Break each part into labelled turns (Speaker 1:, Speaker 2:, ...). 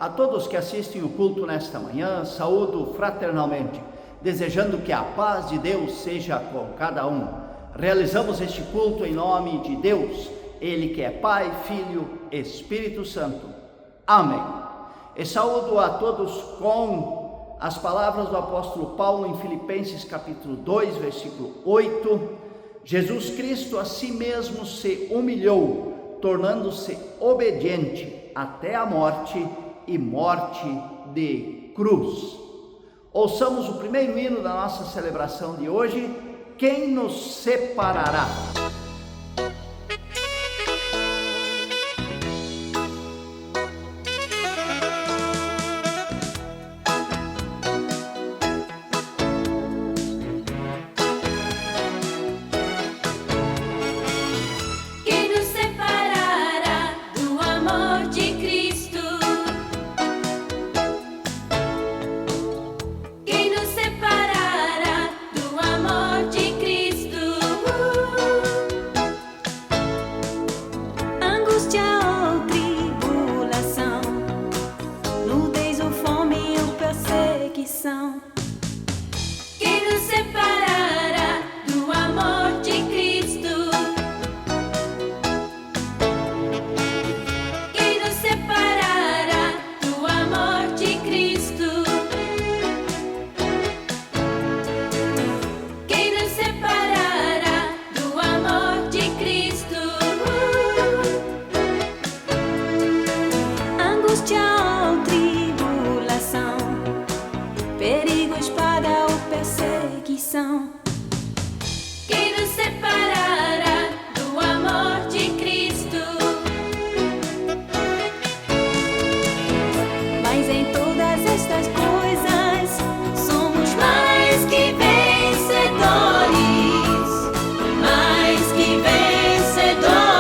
Speaker 1: A todos que assistem o culto nesta manhã, saúdo fraternalmente, desejando que a paz de Deus seja com cada um. Realizamos este culto em nome de Deus, Ele que é Pai, Filho, Espírito Santo. Amém. E saúdo a todos com as palavras do apóstolo Paulo em Filipenses capítulo 2, versículo 8. Jesus Cristo a si mesmo se humilhou, tornando-se obediente até a morte e morte de cruz. Ouçamos o primeiro hino da nossa celebração de hoje: Quem nos separará?
Speaker 2: Perigo, espada ou perseguição. Quem nos separará do amor de Cristo? Mas em todas estas coisas somos mais que vencedores, mais que vencedores,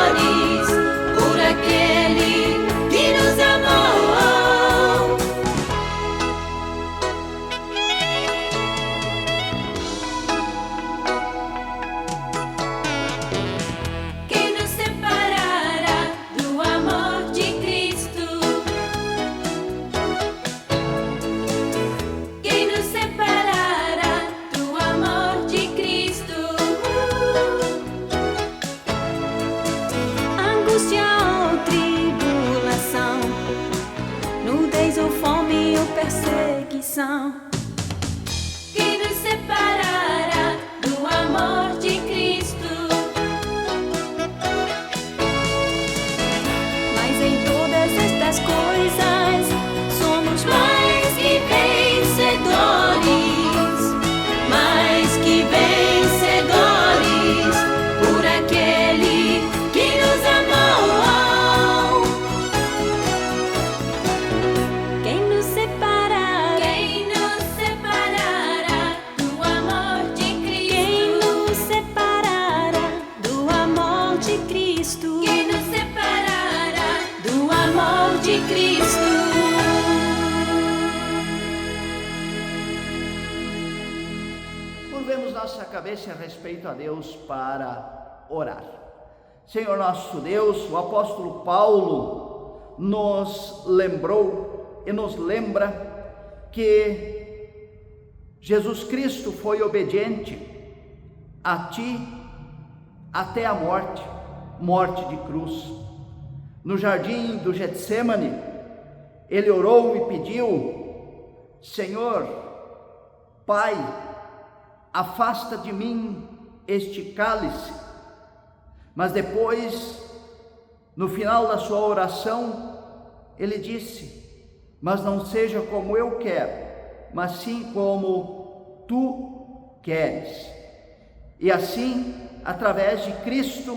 Speaker 2: por aquele que nos amou. Perseguição. Quem nos separará do amor de Cristo? Mas em todas estas coisas somos mais que vencedores, mais que vencedores, por aquele que nos amou. Quem nos Cristo.
Speaker 1: Curvemos nossa cabeça a respeito a Deus para orar. Senhor nosso Deus, o apóstolo Paulo nos lembrou e nos lembra que Jesus Cristo foi obediente a Ti até a morte, morte de cruz. No jardim do Getsêmani, ele orou e pediu: Senhor, Pai, afasta de mim este cálice. Mas depois, no final da sua oração, ele disse: mas não seja como eu quero, mas sim como Tu queres. E assim, através de Cristo,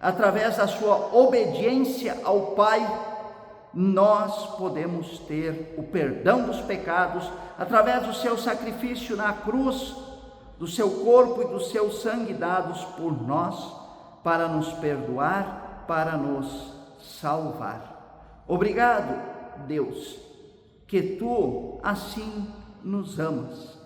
Speaker 1: através da sua obediência ao Pai, nós podemos ter o perdão dos pecados, através do seu sacrifício na cruz, do seu corpo e do seu sangue dados por nós, para nos perdoar, para nos salvar. Obrigado, Deus, que Tu assim nos amas,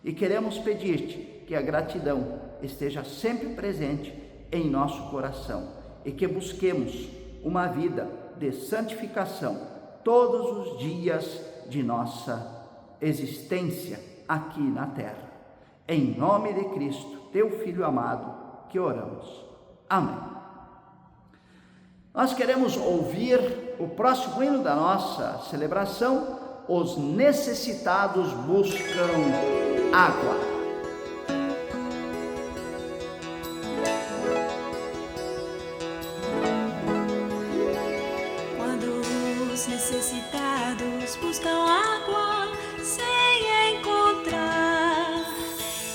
Speaker 1: e queremos pedir-te que a gratidão esteja sempre presente em nosso coração, e que busquemos uma vida de santificação todos os dias de nossa existência aqui na terra. Em nome de Cristo, teu Filho amado, que oramos. Amém. Nós queremos ouvir o próximo hino da nossa celebração. Os necessitados buscam água.
Speaker 2: Quando os necessitados buscam água sem encontrar,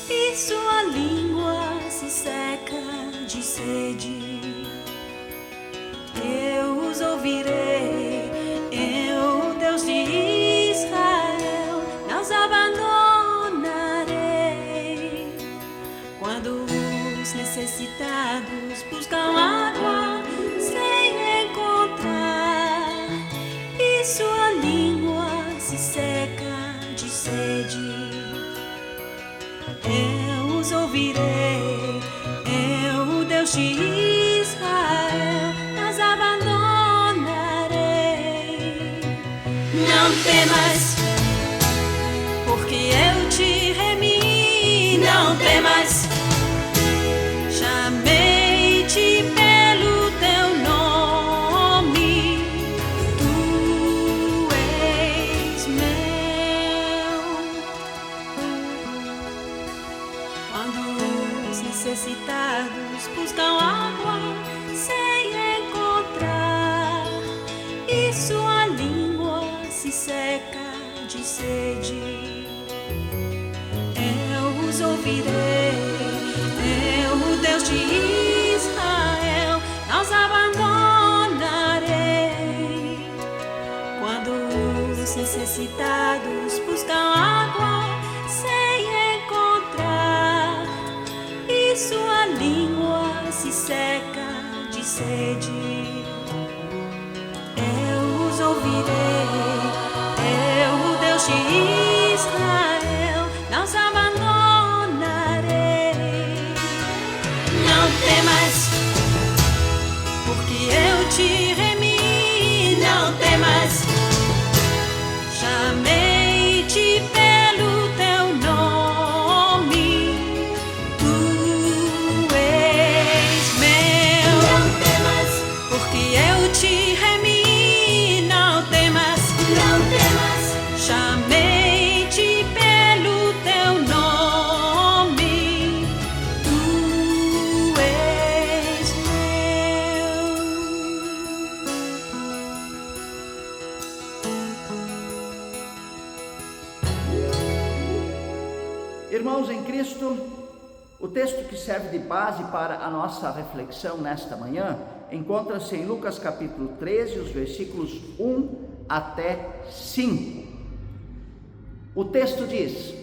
Speaker 2: e sua língua se seca de sede, eu os ouvirei, eu, Deus de Israel, não os abandonarei. Quando os necessitados buscam água sem encontrar, e sua língua se seca de sede, eu os ouvirei, eu, Deus de Israel, não os abandonarei. Não temas, porque eu te remi. Não temas, chamei-te pelo teu nome, tu és meu. Quando os necessitados buscam água sem encontrar, e sua língua se seca de sede, eu os ouvirei, eu, Deus de Israel, não os abandonarei. Quando os necessitados buscam água sem encontrar, e sua língua se seca de sede, eu os ouvirei, eu, Deus de Israel, não os abandonarei. Não temas, porque eu te remi. Não temas, chamei-te pelo teu nome, tu és meu. Não temas, porque eu te remi. Não temas, não temas, chamei-te pelo teu nome, tu és meu.
Speaker 1: Irmãos em Cristo, o texto que serve de base para a nossa reflexão nesta manhã encontra-se em Lucas capítulo 13, os versículos 1 até 5. O texto diz: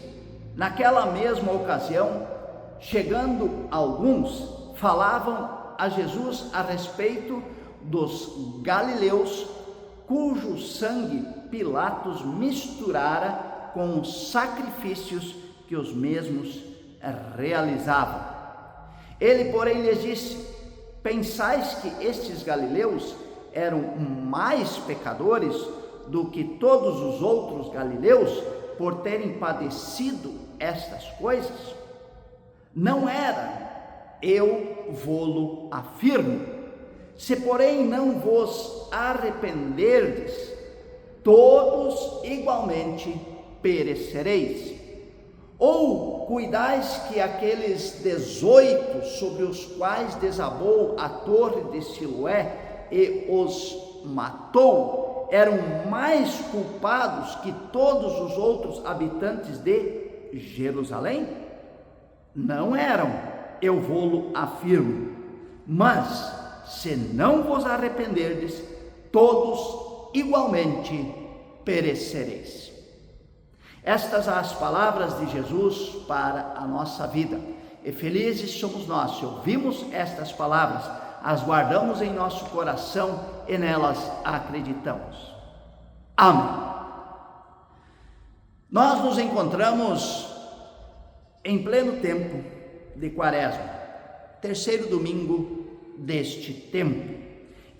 Speaker 1: naquela mesma ocasião, chegando alguns, falavam a Jesus a respeito dos galileus, cujo sangue Pilatos misturara com os sacrifícios que os mesmos realizavam. Ele, porém, lhes disse: pensais que estes galileus eram mais pecadores do que todos os outros galileus por terem padecido estas coisas? Não era, eu vô-lo afirmo. Se, porém, não vos arrependerdes, todos igualmente perecereis. Ou cuidais que aqueles 18 sobre os quais desabou a torre de Siloé e os matou, eram mais culpados que todos os outros habitantes de Jerusalém? Não eram, eu vô-lo afirmo. Mas, se não vos arrependerdes, todos igualmente perecereis. Estas as palavras de Jesus para a nossa vida. E felizes somos nós se ouvimos estas palavras, as guardamos em nosso coração e nelas acreditamos. Amém. Nós nos encontramos em pleno tempo de Quaresma, terceiro domingo deste tempo.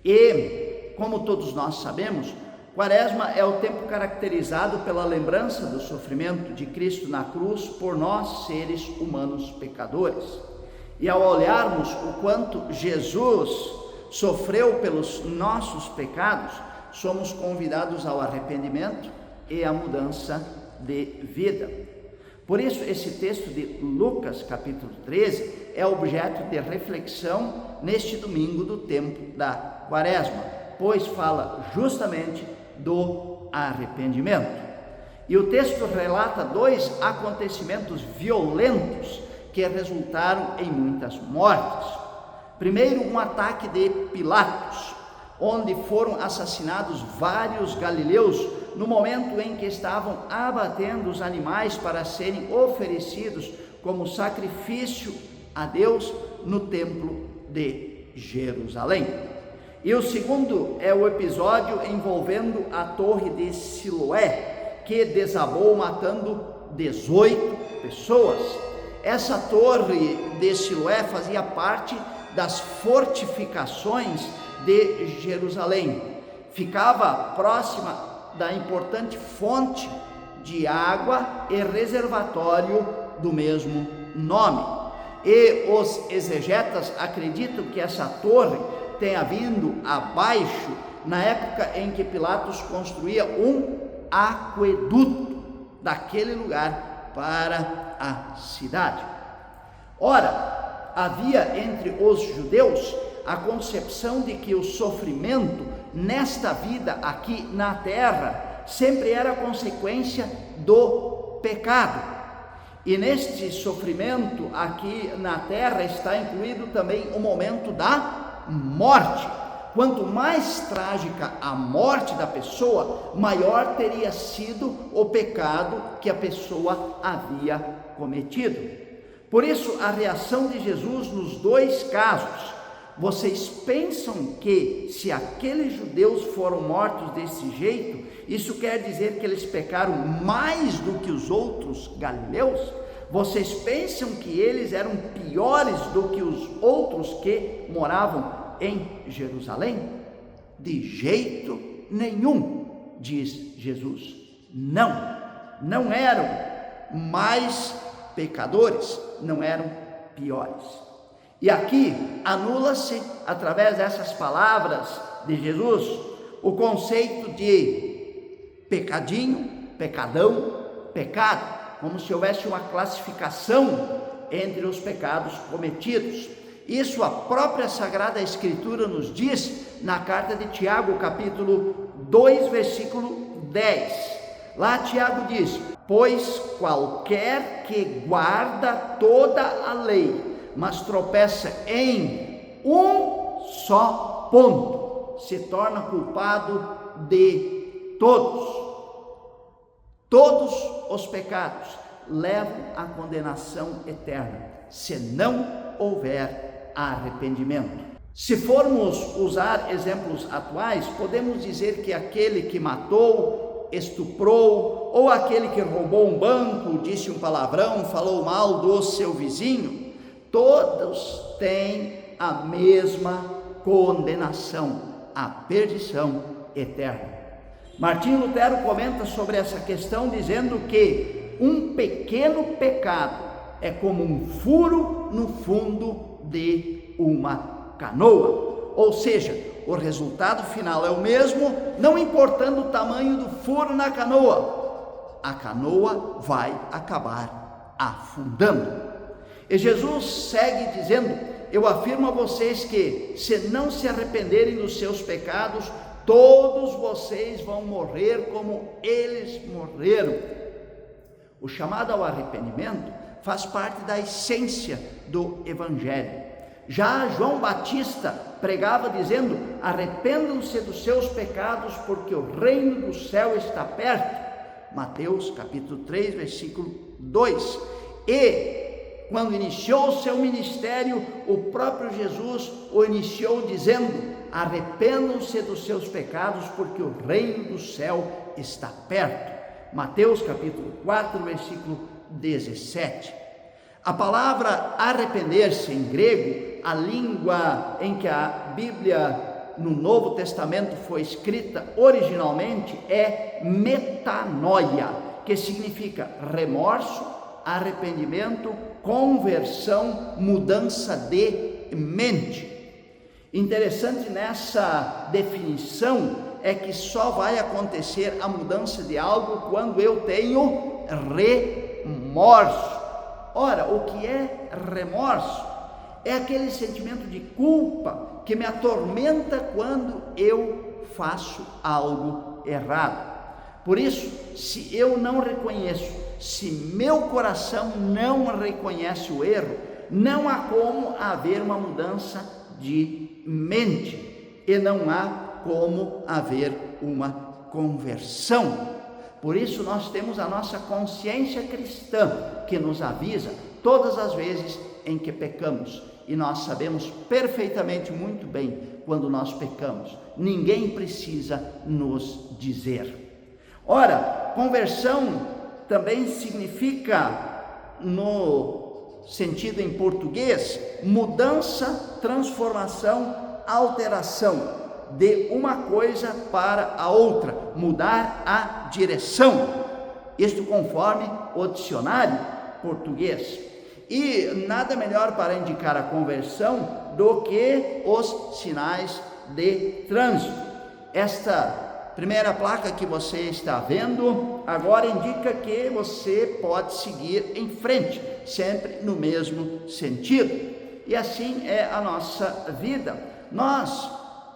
Speaker 1: E, como todos nós sabemos, Quaresma é o tempo caracterizado pela lembrança do sofrimento de Cristo na cruz por nós, seres humanos pecadores. E ao olharmos o quanto Jesus sofreu pelos nossos pecados, somos convidados ao arrependimento e à mudança de vida. Por isso, esse texto de Lucas, capítulo 13, é objeto de reflexão neste domingo do tempo da Quaresma, pois fala justamente do arrependimento. E o texto relata 2 acontecimentos violentos que resultaram em muitas mortes. Primeiro, um ataque de Pilatos, onde foram assassinados vários galileus no momento em que estavam abatendo os animais para serem oferecidos como sacrifício a Deus no templo de Jerusalém. E o segundo é o episódio envolvendo a torre de Siloé, que desabou matando 18 pessoas. Essa torre de Siloé fazia parte das fortificações de Jerusalém. Ficava próxima da importante fonte de água e reservatório do mesmo nome. E os exegetas acreditam que essa torre tenha vindo abaixo na época em que Pilatos construía um aqueduto daquele lugar para a cidade. Ora, havia entre os judeus a concepção de que o sofrimento nesta vida aqui na terra sempre era consequência do pecado. E neste sofrimento aqui na terra está incluído também o momento da morte. Quanto mais trágica a morte da pessoa, maior teria sido o pecado que a pessoa havia cometido. Por isso, a reação de Jesus nos 2 casos: vocês pensam que se aqueles judeus foram mortos desse jeito, isso quer dizer que eles pecaram mais do que os outros galileus? Vocês pensam que eles eram piores do que os outros que moravam em Jerusalém? De jeito nenhum, diz Jesus. Não eram mais pecadores, não eram piores. E aqui anula-se, através dessas palavras de Jesus, o conceito de pecadinho, pecadão, pecado, como se houvesse uma classificação entre os pecados cometidos. Isso a própria Sagrada Escritura nos diz na carta de Tiago, capítulo 2, versículo 10. Lá Tiago diz: pois qualquer que guarda toda a lei, mas tropeça em um só ponto, se torna culpado de todos. Todos os pecados levam à condenação eterna, se não houver arrependimento. Se formos usar exemplos atuais, podemos dizer que aquele que matou, estuprou, ou aquele que roubou um banco, disse um palavrão, falou mal do seu vizinho, todos têm a mesma condenação, a perdição eterna. Martinho Lutero comenta sobre essa questão dizendo que um pequeno pecado é como um furo no fundo de uma canoa, ou seja, o resultado final é o mesmo, não importando o tamanho do furo na canoa, a canoa vai acabar afundando. E Jesus segue dizendo: eu afirmo a vocês que, se não se arrependerem dos seus pecados, todos vocês vão morrer como eles morreram. O chamado ao arrependimento faz parte da essência do Evangelho. Já João Batista pregava dizendo: arrependam-se dos seus pecados, porque o reino do céu está perto. Mateus capítulo 3, versículo 2. E quando iniciou o seu ministério, o próprio Jesus o iniciou dizendo: arrependam-se dos seus pecados, porque o reino do céu está perto. Mateus capítulo 4, versículo 17. A palavra arrepender-se em grego, a língua em que a Bíblia no Novo Testamento foi escrita originalmente é metanoia, que significa remorso, arrependimento, conversão, mudança de mente. Interessante nessa definição é que só vai acontecer a mudança de algo quando eu tenho remorso. Ora, o que é remorso? É aquele sentimento de culpa que me atormenta quando eu faço algo errado. Por isso, se eu não reconheço, se meu coração não reconhece o erro, não há como haver uma mudança de mente e não há como haver uma conversão. Por isso nós temos a nossa consciência cristã que nos avisa todas as vezes em que pecamos, e nós sabemos perfeitamente muito bem quando nós pecamos. Ninguém precisa nos dizer. Ora, conversão também significa, no sentido em português, mudança, transformação, alteração de uma coisa para a outra, mudar a direção. Isto conforme o dicionário português. E nada melhor para indicar a conversão do que os sinais de trânsito. Esta primeira placa que você está vendo agora indica que você pode seguir em frente, sempre no mesmo sentido. E assim é a nossa vida. Nós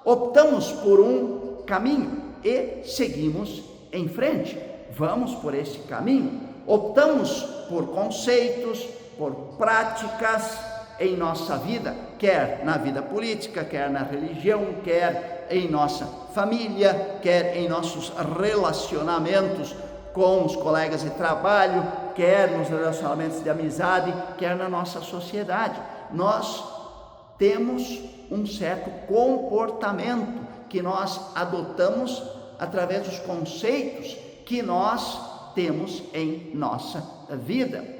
Speaker 1: optamos por um caminho e seguimos em frente. Vamos por esse caminho. Optamos por conceitos, por práticas em nossa vida, quer na vida política, quer na religião, quer em nossa família, quer em nossos relacionamentos com os colegas de trabalho, quer nos relacionamentos de amizade, quer na nossa sociedade. Nós temos um certo comportamento que nós adotamos através dos conceitos que nós temos em nossa vida.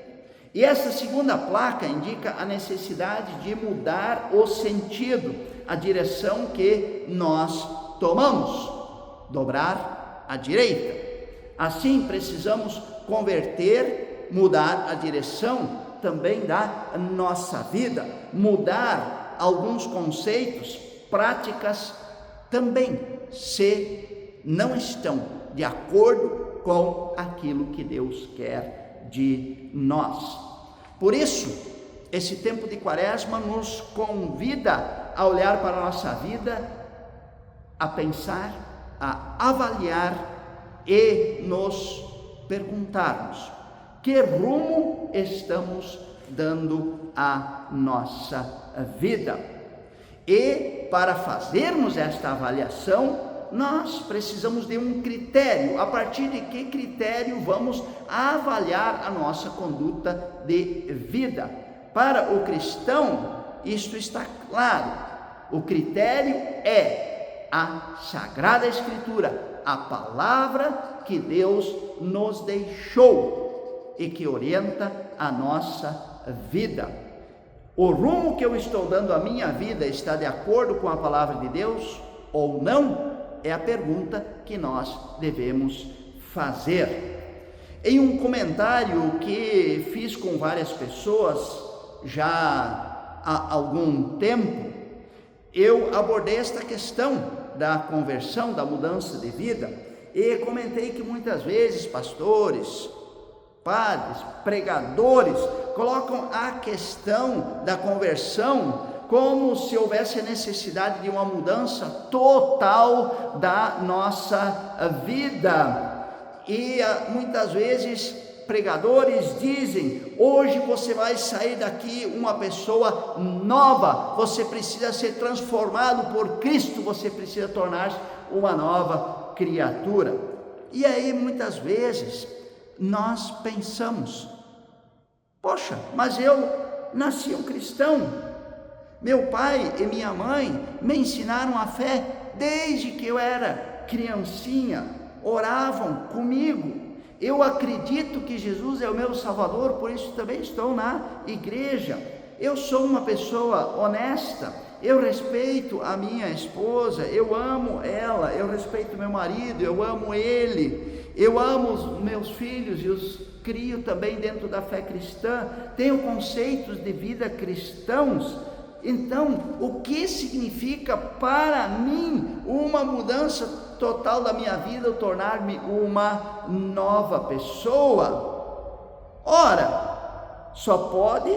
Speaker 1: E essa segunda placa indica a necessidade de mudar o sentido, a direção que nós tomamos, dobrar à direita. Assim, precisamos converter, mudar a direção também da nossa vida, mudar alguns conceitos, práticas também, se não estão de acordo com aquilo que Deus quer de nós. Por isso, esse tempo de Quaresma nos convida a olhar para a nossa vida, a pensar, a avaliar e nos perguntarmos: que rumo estamos dando à nossa vida? E para fazermos esta avaliação, nós precisamos de um critério. A partir de que critério vamos avaliar a nossa conduta de vida? Para o cristão, isto está claro. O critério é a Sagrada Escritura, a palavra que Deus nos deixou e que orienta a nossa vida. O rumo que eu estou dando à minha vida está de acordo com a palavra de Deus ou não? É a pergunta que nós devemos fazer. Em um comentário que fiz com várias pessoas já há algum tempo, eu abordei esta questão da conversão, da mudança de vida, e comentei que muitas vezes pastores, padres, pregadores colocam a questão da conversão como se houvesse a necessidade de uma mudança total da nossa vida. E muitas vezes pregadores dizem: hoje você vai sair daqui uma pessoa nova, você precisa ser transformado por Cristo, você precisa tornar-se uma nova criatura. E aí muitas vezes nós pensamos: poxa, mas eu nasci um cristão, meu pai e minha mãe me ensinaram a fé desde que eu era criancinha, oravam comigo, eu acredito que Jesus é o meu Salvador, por isso também estou na igreja, eu sou uma pessoa honesta, Eu respeito a minha esposa, eu amo ela, eu respeito meu marido, eu amo ele, eu amo os meus filhos e os crio também dentro da fé cristã, tenho conceitos de vida cristãos. Então, o que significa para mim uma mudança total da minha vida, eu tornar-me uma nova pessoa? Ora, só pode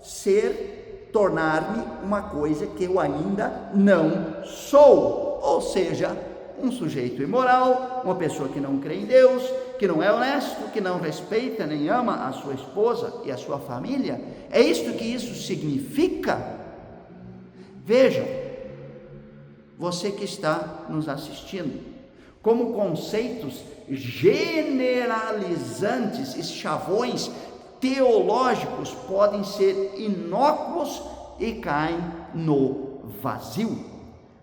Speaker 1: ser tornar-me uma coisa que eu ainda não sou, ou seja, um sujeito imoral, uma pessoa que não crê em Deus, que não é honesto, que não respeita nem ama a sua esposa e a sua família. É isto que isso significa? Vejam, você que está nos assistindo, como conceitos generalizantes e chavões teológicos podem ser inócuos e caem no vazio.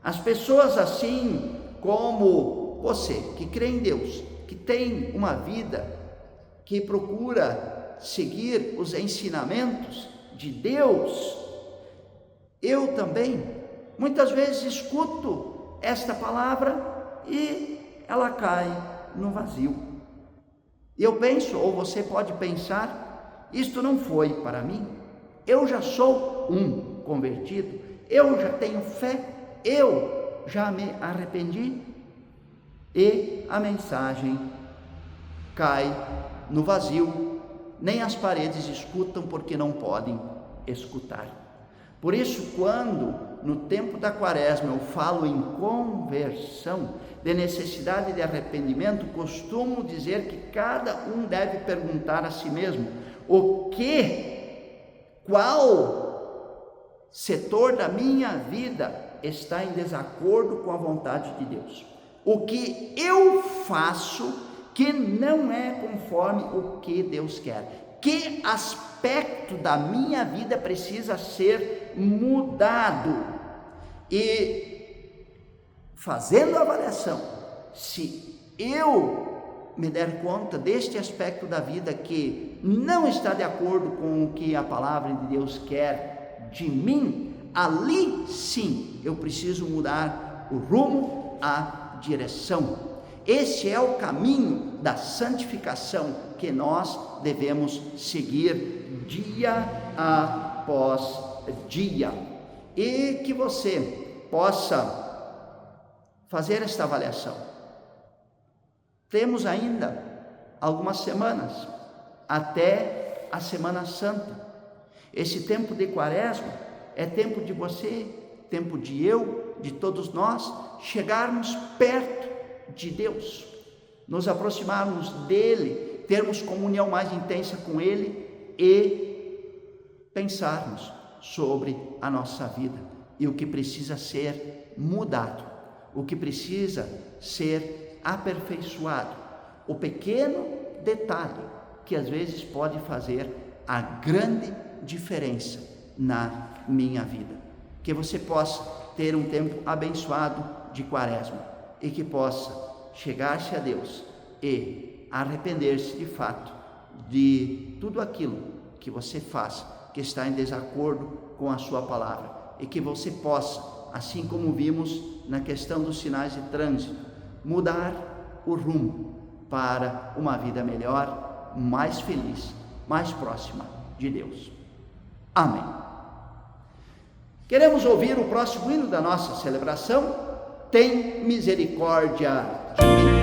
Speaker 1: As pessoas assim como você, que crê em Deus, que tem uma vida, que procura seguir os ensinamentos de Deus, eu também, muitas vezes escuto esta palavra e ela cai no vazio. E eu penso, ou você pode pensar, isto não foi para mim, eu já sou um convertido, eu já tenho fé, eu já me arrependi, e a mensagem cai no vazio, nem as paredes escutam porque não podem escutar. Por isso, quando no tempo da quaresma eu falo em conversão, de necessidade de arrependimento, costumo dizer que cada um deve perguntar a si mesmo: qual setor da minha vida está em desacordo com a vontade de Deus? O que eu faço que não é conforme o que Deus quer? Que aspecto da minha vida precisa ser mudado? E fazendo a avaliação, se eu me der conta deste aspecto da vida que não está de acordo com o que a palavra de Deus quer de mim, ali sim eu preciso mudar o rumo, a direção. Esse é o caminho da santificação que nós devemos seguir dia após dia. E que você possa fazer esta avaliação. Temos ainda algumas semanas até a Semana Santa. Esse tempo de quaresma é tempo de você, tempo de eu, de todos nós, chegarmos perto de Deus, nos aproximarmos dele, termos comunhão mais intensa com ele e pensarmos sobre a nossa vida e o que precisa ser mudado, o que precisa ser aperfeiçoado, o pequeno detalhe que às vezes pode fazer a grande diferença na minha vida. Que você possa ter um tempo abençoado de quaresma e que possa chegar-se a Deus e arrepender-se de fato de tudo aquilo que você faz que está em desacordo com a sua palavra, e que você possa, assim como vimos na questão dos sinais de trânsito, mudar o rumo para uma vida melhor, mais feliz, mais próxima de Deus. Amém. Queremos ouvir o próximo hino da nossa celebração. Tem misericórdia de mim.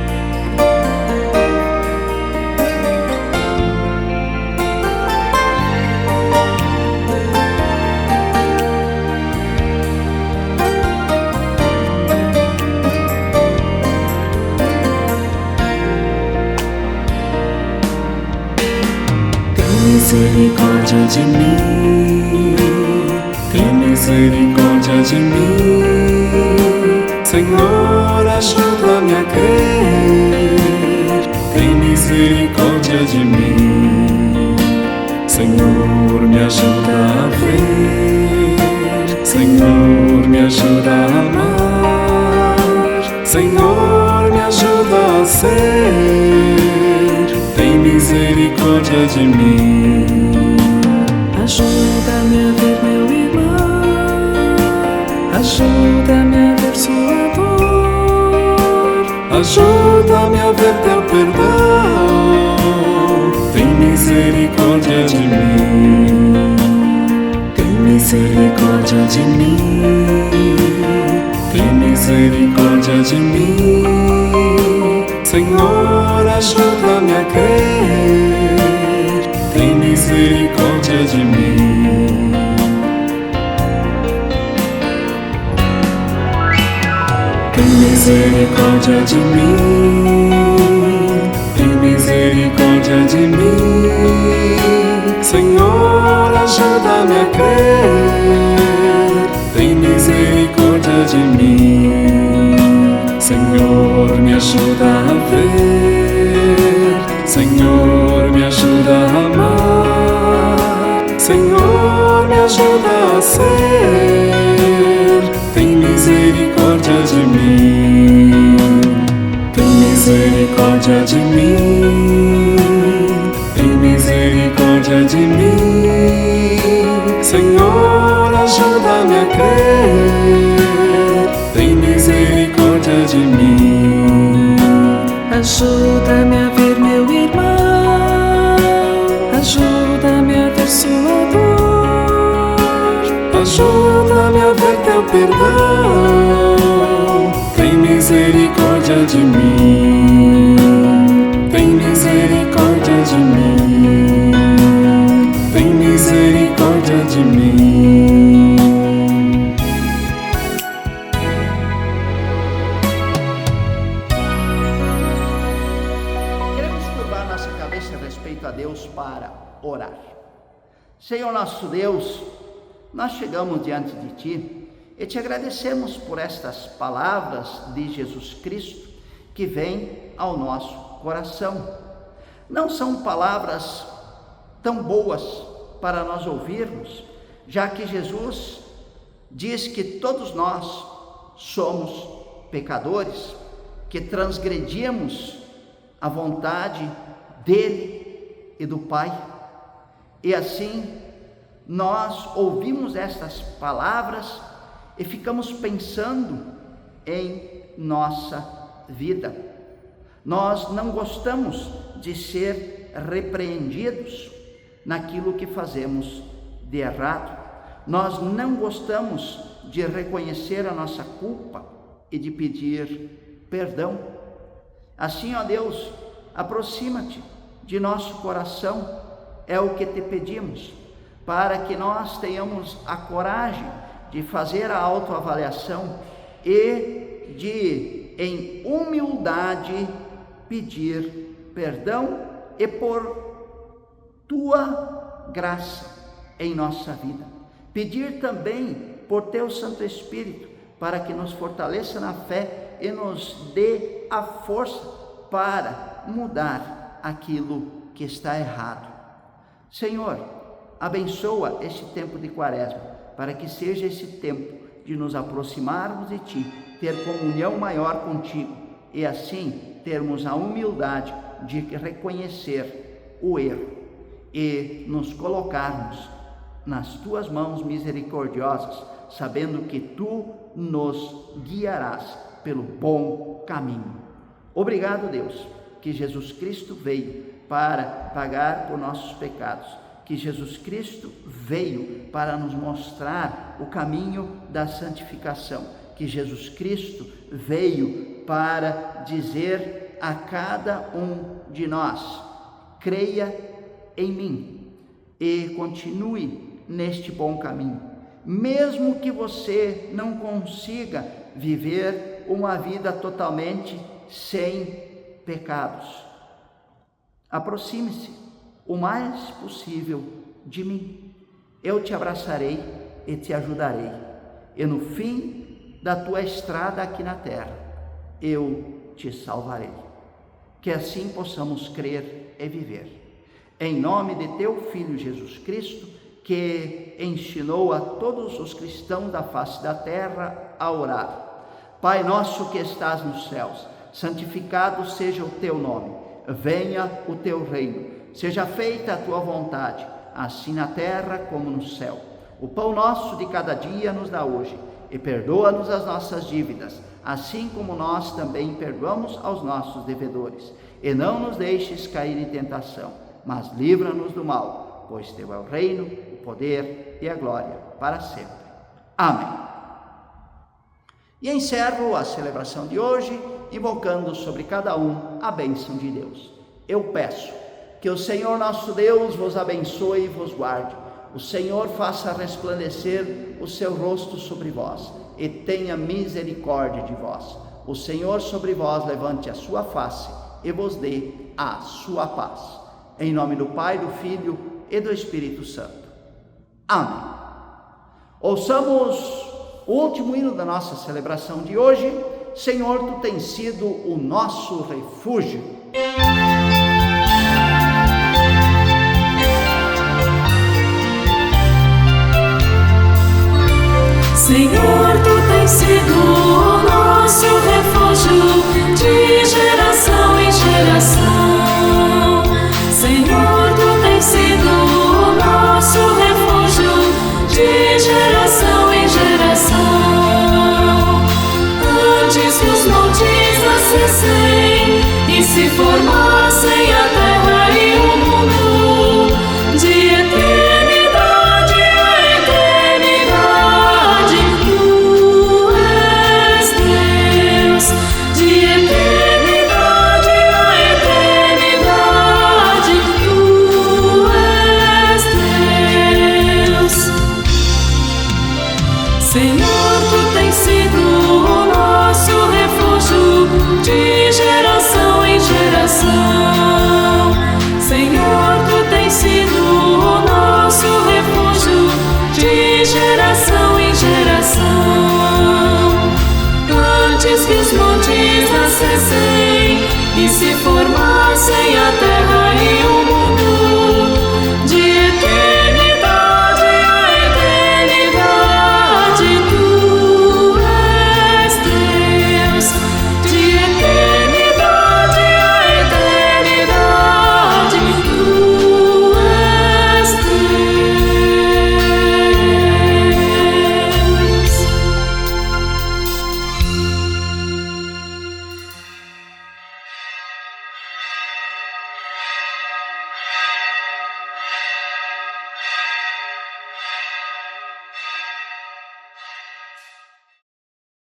Speaker 3: Misericórdia de mim, tem misericórdia de mim, Senhor, ajuda-me a crer. Tem misericórdia de mim, Senhor, me ajuda a ver. Senhor, me ajuda a amar. Senhor, me ajuda a ser. Tem misericórdia de mim.
Speaker 2: Ajuda-me a ver meu irmão,
Speaker 3: ajuda-me a ver sua dor, ajuda-me a ver teu perdão. Tem misericórdia de mim, tem misericórdia de mim, tem misericórdia de mim. Senhor, ajuda-me a crer, tem misericórdia de mim. Tem misericórdia de mim, tem misericórdia de mim. Senhor, ajuda-me a crer, tem misericórdia de mim. Senhor, me ajuda a ver, Senhor, me ajuda a amar, Senhor, me ajuda a ser. Tem misericórdia de mim, tem misericórdia de mim, tem misericórdia de mim. Senhor, ajuda-me a crer, tem misericórdia de mim.
Speaker 2: Ajuda-me a ver meu irmão, ajuda-me a ver sua dor,
Speaker 3: ajuda-me a ver teu perdão. Tem misericórdia de mim, tem misericórdia de mim, tem misericórdia de mim.
Speaker 1: Queremos curvar nossa cabeça a respeito a Deus para orar. Senhor nosso Deus, nós chegamos diante de Ti e Te agradecemos por estas palavras de Jesus Cristo que vêm ao nosso coração. Não são palavras tão boas para nós ouvirmos, já que Jesus diz que todos nós somos pecadores, que transgredimos a vontade dele e do Pai. E assim, nós ouvimos estas palavras e ficamos pensando em nossa vida. Nós não gostamos de ser repreendidos naquilo que fazemos de errado. Nós não gostamos de reconhecer a nossa culpa e de pedir perdão. Assim, ó Deus, aproxima-te de nosso coração, é o que te pedimos, para que nós tenhamos a coragem de fazer a autoavaliação e de, em humildade, pedir perdão e por tua graça em nossa vida. Pedir também por teu Santo Espírito, para que nos fortaleça na fé e nos dê a força para mudar aquilo que está errado. Senhor, abençoa este tempo de Quaresma, para que seja esse tempo de nos aproximarmos de Ti, ter comunhão maior contigo e assim termos a humildade de reconhecer o erro e nos colocarmos nas Tuas mãos misericordiosas, sabendo que Tu nos guiarás pelo bom caminho. Obrigado, Deus, que Jesus Cristo veio para pagar por nossos pecados, que Jesus Cristo veio para nos mostrar o caminho da santificação, que Jesus Cristo veio para dizer a cada um de nós: creia em mim e continue neste bom caminho, mesmo que você não consiga viver uma vida totalmente sem pecados. Aproxime-se o mais possível de mim. Eu te abraçarei e te ajudarei. E no fim da tua estrada aqui na terra, eu te salvarei. Que assim possamos crer e viver. Em nome de teu Filho Jesus Cristo, que ensinou a todos os cristãos da face da terra a orar. Pai nosso que estás nos céus, santificado seja o teu nome. Venha o teu reino. Seja feita a tua vontade, assim na terra como no céu. O pão nosso de cada dia nos dá hoje. e perdoa-nos as nossas dívidas, assim como nós também perdoamos aos nossos devedores. E não nos deixes cair em tentação, mas livra-nos do mal, pois teu é o reino, o poder e a glória para sempre. Amém. E encerro a celebração de hoje, invocando sobre cada um a bênção de Deus. Eu peço que o Senhor nosso Deus vos abençoe e vos guarde. O Senhor faça resplandecer o seu rosto sobre vós e tenha misericórdia de vós. O Senhor sobre vós levante a sua face e vos dê a sua paz. Em nome do Pai, do Filho e do Espírito Santo. Amém. Ouçamos o último hino da nossa celebração de hoje. Senhor, tu tens sido o nosso refúgio.
Speaker 2: Senhor, tu tens sido o nosso refúgio, de geração em geração.